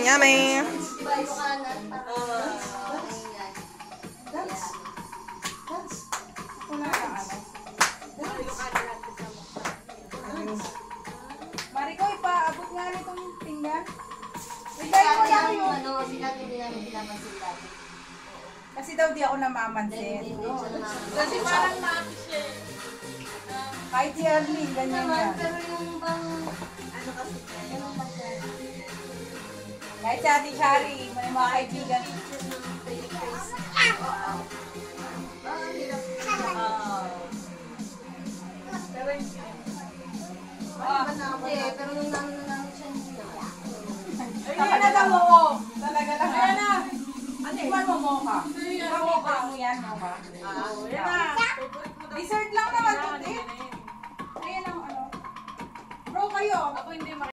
Yummy. Mariko, ipaabot nga nitong pinggan. Bigay mo lang yun. Kasi daw di ako namamansin. Kasi parang naapis siya. Kahit si Arlene, ganyan yan. Pero yung bang, ano kasi, yung Kahit si Ate Shari, may mga kaibigan. pero nung namin siya Ayan na lang mo. Talaga lang. Ayan na. Anikman mo ka. Pakita mo yan mo ka. Ayan na. Dessert lang naman. Ayan ang ano. Bro kayo. Ako hindi